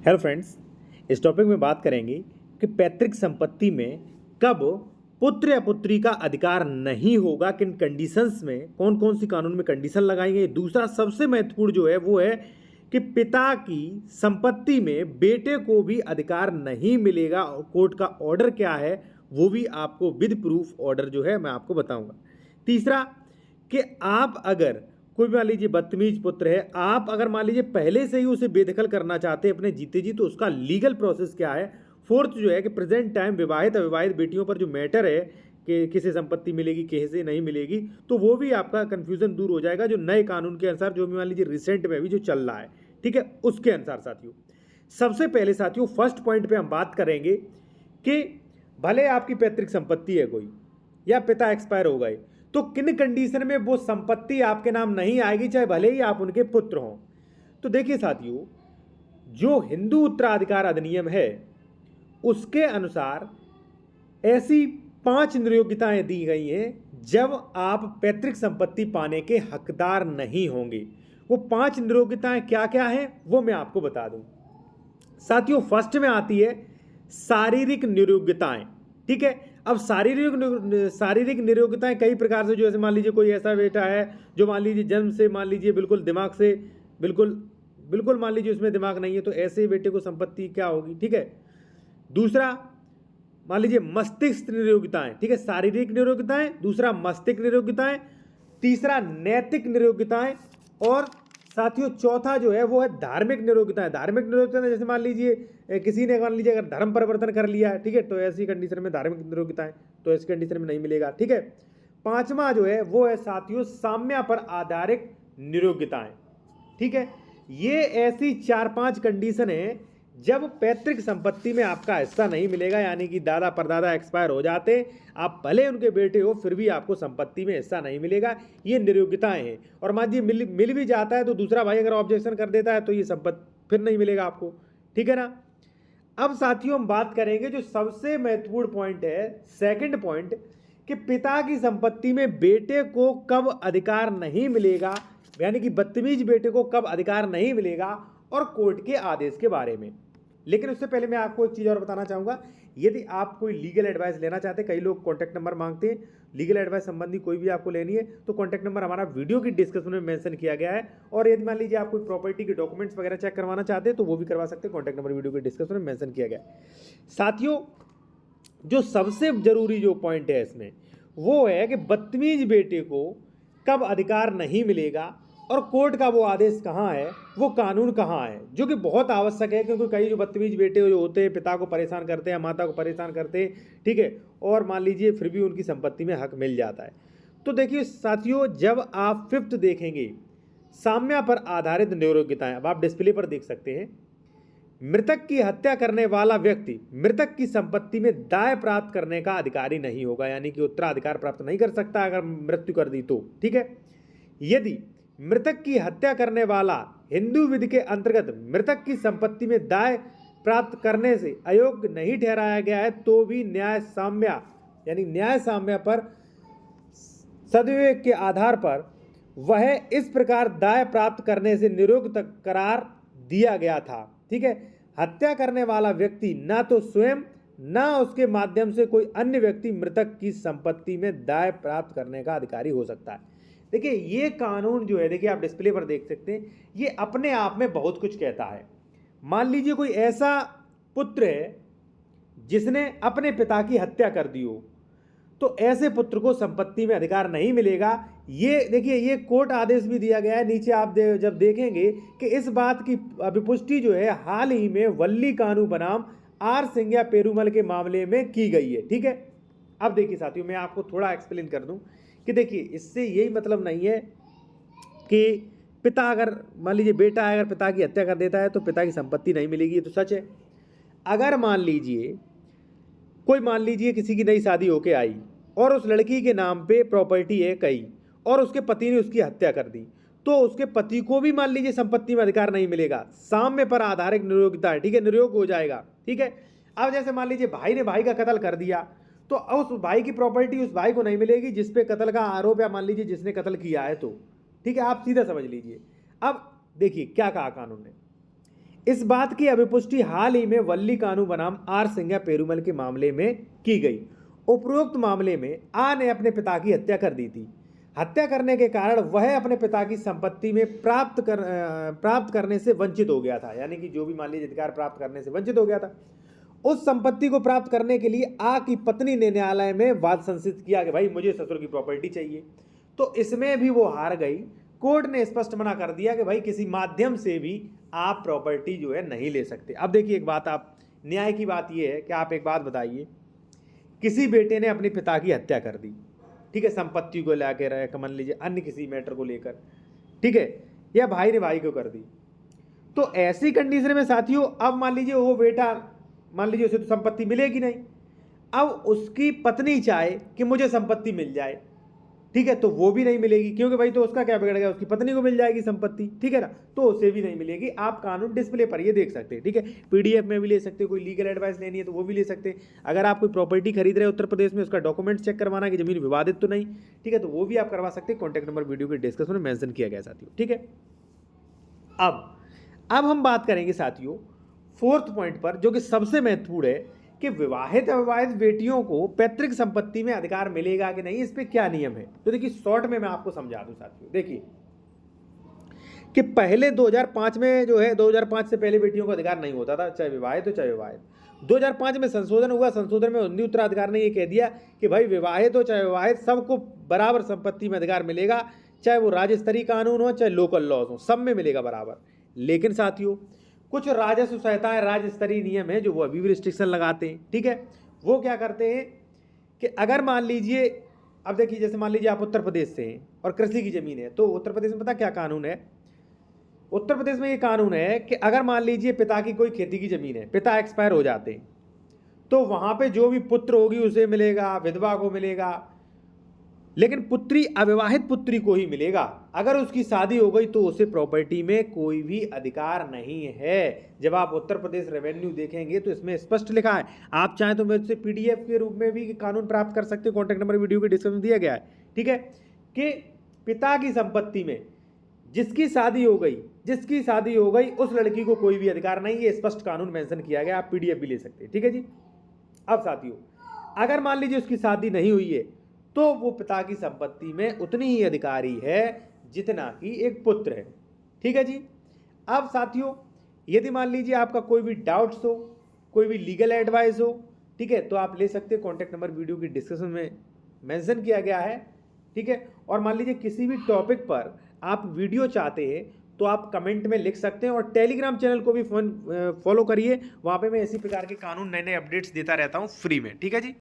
Hello friends, इस topic में बात करेंगे कि पैतृक संपत्ति में कब पुत्र या पुत्री का अधिकार नहीं होगा, किन कंडीशंस में, कौन कौन सी कानून में कंडीशन लगाएंगे। दूसरा सबसे महत्वपूर्ण जो है वो है कि पिता की संपत्ति में बेटे को भी अधिकार नहीं मिलेगा और कोर्ट का ऑर्डर क्या है वो भी आपको विद प्रूफ ऑर्डर जो है मैं आपको बताऊंगा। तीसरा कि आप अगर कोई मान लीजिए बदतमीज पुत्र है, आप अगर मान लीजिए पहले से ही उसे बेदखल करना चाहते हैं अपने जीते जी, तो उसका लीगल प्रोसेस क्या है। फोर्थ जो है कि प्रेजेंट टाइम विवाहित अविवाहित बेटियों पर जो मैटर है कि किसे संपत्ति मिलेगी किसे नहीं मिलेगी, तो वो भी आपका कंफ्यूजन दूर हो जाएगा जो नए कानून के अनुसार, जो भी मान लीजिए रिसेंट में भी जो चल रहा है, ठीक है, उसके अनुसार। साथियों सबसे पहले साथियों फर्स्ट पॉइंट पे हम बात करेंगे कि भले आपकी पैतृक संपत्ति है कोई या पिता एक्सपायर हो गए, तो किन कंडीशन में वो संपत्ति आपके नाम नहीं आएगी, चाहे भले ही आप उनके पुत्र हों। तो देखिए साथियों, जो हिंदू उत्तराधिकार अधिनियम है उसके अनुसार ऐसी 5 नियोग्यताएं दी गई हैं जब आप पैतृक संपत्ति पाने के हकदार नहीं होंगे। वो 5 नियोग्यताएं क्या क्या हैं वो मैं आपको बता दूं। साथियों फर्स्ट में आती है शारीरिक नियोग्यताएं, ठीक है। अब शारीरिक नियोग्यताएं कई प्रकार से, जैसे मान लीजिए कोई ऐसा बेटा है जो मान लीजिए जन्म से मान लीजिए बिल्कुल दिमाग से बिल्कुल मान लीजिए उसमें दिमाग नहीं है, तो ऐसे बेटे को संपत्ति क्या होगी, ठीक है। दूसरा मान लीजिए मस्तिष्क नियोग्यताएं, ठीक है, शारीरिक नियोग्यताएं, दूसरा मस्तिष्क नियोग्यताएं, तीसरा नैतिक नियोग्यताएं, और साथियों चौथा जो है वो है धार्मिक नियोग्यताएं। धार्मिक नियोग्यताएं जैसे मान लीजिए किसी ने मान लीजिए अगर धर्म परिवर्तन कर लिया है, ठीक है, तो ऐसी कंडीशन में धार्मिक नियोग्यताएं तो ऐसी कंडीशन में नहीं मिलेगा, ठीक है। पांचवा जो है वो है साथियों साम्य पर आधारित नियोग्यताएं, ठीक है। ये ऐसी 4-5 कंडीशन है जब पैतृक संपत्ति में आपका हिस्सा नहीं मिलेगा, यानी कि दादा परदादा एक्सपायर हो जाते, आप भले उनके बेटे हो फिर भी आपको संपत्ति में हिस्सा नहीं मिलेगा। ये नियोग्यताएं हैं। और मान लीजिए मिल भी जाता है तो दूसरा भाई अगर ऑब्जेक्शन कर देता है तो ये संपत्ति फिर नहीं मिलेगा आपको, ठीक है ना। अब साथियों हम बात करेंगे जो सबसे महत्वपूर्ण पॉइंट है, सेकंड पॉइंट, कि पिता की संपत्ति में बेटे को कब अधिकार नहीं मिलेगा, यानी कि बदतमीज बेटे को कब अधिकार नहीं मिलेगा, और कोर्ट के आदेश के बारे में। लेकिन उससे पहले मैं आपको एक चीज़ और बताना चाहूँगा। यदि आप कोई लीगल एडवाइस लेना चाहते हैं, कई लोग कॉन्टैक्ट नंबर मांगते हैं, लीगल एडवाइस संबंधी कोई भी आपको लेनी है तो कॉन्टैक्ट नंबर हमारा वीडियो की डिस्क्रिप्शन में मेंशन किया गया है। और यदि मान लीजिए आप कोई प्रॉपर्टी के डॉक्यूमेंट्स वगैरह चेक करवाना चाहते हैं तो वो भी करवा सकते हैं, कॉन्टैक्ट नंबर वीडियो की डिस्क्रिप्शन में मेंशन किया गया है। साथियों जो सबसे जरूरी जो पॉइंट है इसमें वो है कि बदतमीज बेटे को कब अधिकार नहीं मिलेगा और कोर्ट का वो आदेश कहाँ है, वो कानून कहाँ है, जो कि बहुत आवश्यक है। क्योंकि कई जो बदतमीज बेटे जो होते हैं पिता को परेशान करते हैं, माता को परेशान करते हैं, ठीक है, और मान लीजिए फिर भी उनकी संपत्ति में हक मिल जाता है। तो देखिए साथियों, जब आप 5th देखेंगे साम्य पर आधारित नियोग्यताएं, अब आप डिस्प्ले पर देख सकते हैं। मृतक की हत्या करने वाला व्यक्ति मृतक की संपत्ति में दाय प्राप्त करने का अधिकारी नहीं होगा, यानी कि उत्तराधिकार प्राप्त नहीं कर सकता अगर मृत्यु कर दी तो, ठीक है। यदि मृतक की हत्या करने वाला हिंदू विधि के अंतर्गत मृतक की संपत्ति में दाय प्राप्त करने से अयोग्य नहीं ठहराया गया है तो भी न्याय साम्य, यानी न्याय साम्य पर सदविवेक के आधार पर वह इस प्रकार दाय प्राप्त करने से निरुक्त करार दिया गया था, ठीक है। हत्या करने वाला व्यक्ति ना तो स्वयं ना उसके माध्यम से कोई अन्य व्यक्ति मृतक की संपत्ति में दाय प्राप्त करने का अधिकारी हो सकता है। देखिए ये कानून जो है, देखिए आप डिस्प्ले पर देख सकते हैं, ये अपने आप में बहुत कुछ कहता है। मान लीजिए कोई ऐसा पुत्र है जिसने अपने पिता की हत्या कर दी हो, तो ऐसे पुत्र को संपत्ति में अधिकार नहीं मिलेगा। ये देखिए ये कोर्ट आदेश भी दिया गया है, नीचे आप जब देखेंगे कि इस बात की अभिपुष्टि जो है हाल ही में वल्ली कानू बनाम आर सिंघिया पेरूमल के मामले में की गई है, ठीक है। अब देखिए साथियों, मैं आपको थोड़ा एक्सप्लेन कर दूं कि देखिए इससे यही मतलब नहीं है कि पिता अगर मान लीजिए बेटा अगर पिता की हत्या कर देता है तो पिता की संपत्ति नहीं मिलेगी, ये तो सच है। अगर मान लीजिए किसी की नई शादी होके आई और उस लड़की के नाम पे प्रॉपर्टी है कई और उसके पति ने उसकी हत्या कर दी, तो उसके पति को भी मान लीजिए संपत्ति में अधिकार नहीं मिलेगा। साम्य पर आधारित नियोग्यता है, ठीक है, नियोग हो जाएगा, ठीक है। अब जैसे मान लीजिए भाई ने भाई का कत्ल कर दिया तो उस भाई की प्रॉपर्टी उस भाई को नहीं मिलेगी जिस पे कत्ल का आरोप, या मान लीजिए जिसने कत्ल किया है, तो ठीक है, आप सीधा समझ लीजिए। अब देखिए क्या कहा कानून ने, इस बात की अभिपुष्टि हाल ही में वल्ली कानू बनाम आर सिंघा पेरूमल के मामले में की गई। उपरोक्त मामले में आ ने अपने पिता की हत्या कर दी थी। हत्या करने के कारण वह अपने पिता की संपत्ति में प्राप्त करने से वंचित हो गया था, यानी कि जो भी मान लीजिए अधिकार प्राप्त करने से वंचित हो गया था। उस संपत्ति को प्राप्त करने के लिए आ की पत्नी ने न्यायालय में वाद संसित किया कि भाई मुझे ससुर की प्रॉपर्टी चाहिए, तो इसमें भी वो हार गई। कोर्ट ने स्पष्ट मना कर दिया कि भाई किसी माध्यम से भी आप प्रॉपर्टी जो है नहीं ले सकते। अब देखिए एक बात, आप न्याय की बात ये है कि आप एक बात बताइए, किसी बेटे ने अपने पिता की हत्या कर दी, ठीक है, संपत्ति को लेकर, मान लीजिए अन्य किसी मैटर को लेकर, ठीक है, या भाई ने भाई को कर दी, तो ऐसी कंडीशन में साथियों अब मान लीजिए वो बेटा, मान लीजिए उसे तो संपत्ति मिलेगी नहीं, अब उसकी पत्नी चाहे कि मुझे संपत्ति मिल जाए, ठीक है, तो वो भी नहीं मिलेगी, क्योंकि भाई तो उसका क्या बिगड़ गया, उसकी पत्नी को मिल जाएगी संपत्ति, ठीक है ना, तो उसे भी नहीं मिलेगी। आप कानून डिस्प्ले पर ये देख सकते हैं, ठीक है, पीडीएफ में भी ले सकते हैं, कोई लीगल एडवाइस लेनी है तो वो भी ले सकते हैं। अगर आप कोई प्रॉपर्टी खरीद रहे हैं उत्तर प्रदेश में, उसका डॉक्यूमेंट चेक करवाना कि जमीन विवादित तो नहीं, ठीक है, तो वो भी आप करवा सकते हैं। कॉन्टैक्ट नंबर वीडियो के डिस्क्रिप्शन में मेंशन किया गया साथियों, ठीक है। अब हम बात करेंगे साथियों फोर्थ पॉइंट पर, जो कि सबसे महत्वपूर्ण है कि विवाहित अविवाहित बेटियों को पैतृक संपत्ति में अधिकार मिलेगा कि नहीं, इस पे क्या नियम है। तो देखिए शॉर्ट में मैं आपको समझा दूं साथियों। देखिए कि पहले 2005 में जो है, 2005 से पहले बेटियों को अधिकार नहीं होता था, चाहे विवाहित हो चाहे विवाहित। 2005 में संशोधन हुआ, संशोधन में हिंदी उत्तराधिकार ने ये कह दिया कि भाई विवाहित हो चाहे विवाहित सबको बराबर संपत्ति में अधिकार मिलेगा, चाहे वो राज्य स्तरीय कानून हो चाहे लोकल लॉज हो, सब में मिलेगा बराबर। लेकिन साथियों कुछ राजस्व संहिताएं, राज्य स्तरीय नियम है जो वो अभी भी रिस्ट्रिक्शन लगाते हैं, ठीक है। वो क्या करते हैं कि अगर मान लीजिए, अब देखिए जैसे मान लीजिए आप उत्तर प्रदेश से हैं और कृषि की जमीन है, तो उत्तर प्रदेश में पता क्या कानून है, उत्तर प्रदेश में ये कानून है कि अगर मान लीजिए पिता की कोई खेती की जमीन है, पिता एक्सपायर हो जाते हैं, तो वहां पे जो भी पुत्र होगी उसे मिलेगा, विधवा को मिलेगा, लेकिन पुत्री अविवाहित पुत्री को ही मिलेगा। अगर उसकी शादी हो गई तो उसे प्रॉपर्टी में कोई भी अधिकार नहीं है। जब आप उत्तर प्रदेश रेवेन्यू देखेंगे तो इसमें स्पष्ट लिखा है, आप चाहें तो मेरे से पीडीएफ के रूप में भी कानून प्राप्त कर सकते हो, कॉन्टैक्ट नंबर वीडियो के डिस्क्रिप्शन में दिया गया है, ठीक है, कि पिता की संपत्ति में जिसकी शादी हो गई उस लड़की को कोई भी अधिकार नहीं है, स्पष्ट कानून मेंशन किया गया, आप पीडीएफ भी ले सकते हैं, ठीक है जी। अब साथियों अगर मान लीजिए उसकी शादी नहीं हुई है तो वो पिता की संपत्ति में उतनी ही अधिकारी है जितना कि एक पुत्र है, ठीक है जी। अब साथियों यदि मान लीजिए आपका कोई भी डाउट्स हो, कोई भी लीगल एडवाइस हो, ठीक है, तो आप ले सकते हैं, कॉन्टैक्ट नंबर वीडियो की डिस्क्रिप्शन में मेंशन किया गया है, ठीक है। और मान लीजिए किसी भी टॉपिक पर आप वीडियो चाहते हैं तो आप कमेंट में लिख सकते हैं, और टेलीग्राम चैनल को भी फॉलो करिए, वहाँ पे मैं इसी प्रकार के कानून नए नए अपडेट्स देता रहता हूँ फ्री में, ठीक है जी।